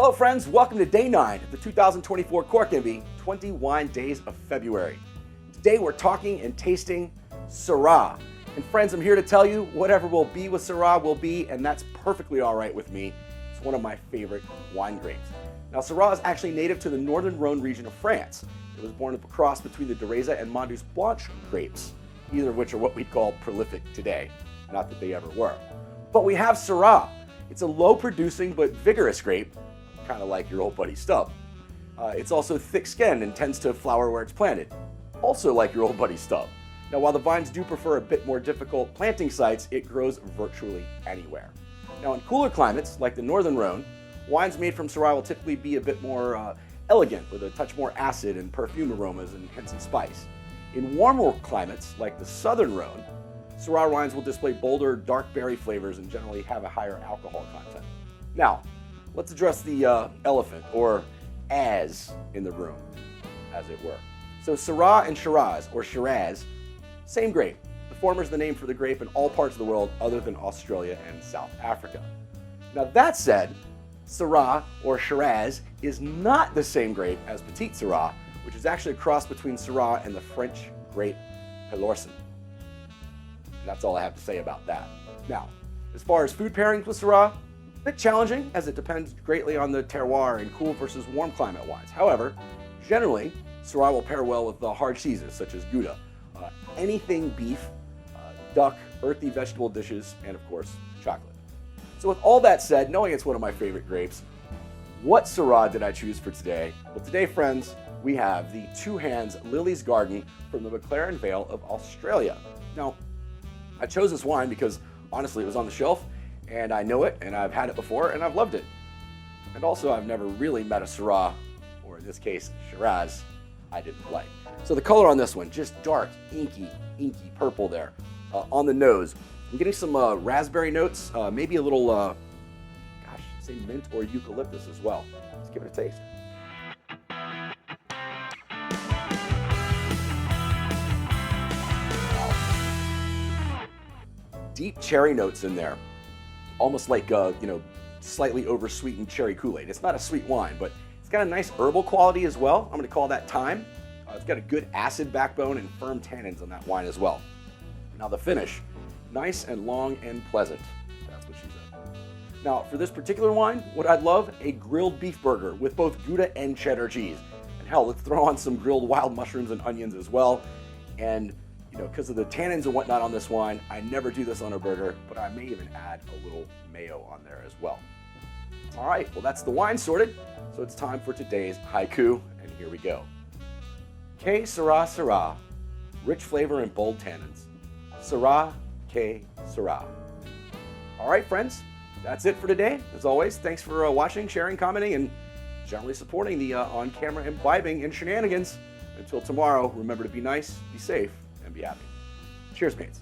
Hello friends, welcome to day 9 of the 2024 Cork Envy 20 Wine Days of February. Today we're talking and tasting Syrah. And friends, I'm here to tell you whatever will be with Syrah will be, and that's perfectly all right with me. It's one of my favorite wine grapes. Now Syrah is actually native to the northern Rhone region of France. It was born of a cross between the Dureza and Mondus Blanche grapes, either of which are what we'd call prolific today. Not that they ever were. But we have Syrah. It's a low-producing but vigorous grape, kind of like your old buddy Stub. It's also thick-skinned and tends to flower where it's planted, also like your old buddy Stub. Now, while the vines do prefer a bit more difficult planting sites, it grows virtually anywhere. Now, in cooler climates, like the northern Rhone, wines made from Syrah will typically be a bit more elegant, with a touch more acid and perfume aromas and hints of spice. In warmer climates, like the southern Rhone, Syrah wines will display bolder, dark berry flavors and generally have a higher alcohol content. Now, let's address the elephant, or as in the room, as it were. So Syrah and Shiraz, or Shiraz, same grape. The former is the name for the grape in all parts of the world other than Australia and South Africa. Now that said, Syrah, or Shiraz, is not the same grape as Petite Syrah, which is actually a cross between Syrah and the French grape Pelorcin. And that's all I have to say about that. Now, as far as food pairings with Syrah, a bit challenging, as it depends greatly on the terroir and cool versus warm climate wines. However, generally, Syrah will pair well with the hard cheeses such as Gouda, anything beef, duck, earthy vegetable dishes, and of course, chocolate. So with all that said, knowing it's one of my favorite grapes, what Syrah did I choose for today? Well, today, friends, we have the Two Hands Lily's Garden from the McLaren Vale of Australia. Now, I chose this wine because, honestly, it was on the shelf, and I know it, and I've had it before, and I've loved it. And also, I've never really met a Syrah, or in this case, Shiraz, I didn't like. So the color on this one, just dark, inky purple there on the nose. I'm getting some raspberry notes, maybe a little, say mint or eucalyptus as well. Let's give it a taste. Wow. Deep cherry notes in there, almost like, slightly over-sweetened cherry Kool-Aid. It's not a sweet wine, but it's got a nice herbal quality as well. I'm going to call that thyme. It's got a good acid backbone and firm tannins on that wine as well. Now the finish, nice and long and pleasant. That's what she said. Now for this particular wine, what I'd love, a grilled beef burger with both Gouda and cheddar cheese. And hell, let's throw on some grilled wild mushrooms and onions as well. And because of the tannins and whatnot on this wine, I never do this on a burger, but I may even add a little mayo on there as well. All right, well that's the wine sorted. So it's time for today's haiku, and here we go. Que Syrah Syrah, rich flavor and bold tannins. Syrah, que Syrah. All right, friends, that's it for today. As always, thanks for watching, sharing, commenting, and generally supporting the on-camera imbibing and shenanigans. Until tomorrow, remember to be nice, be safe, and be happy. Cheers, mates.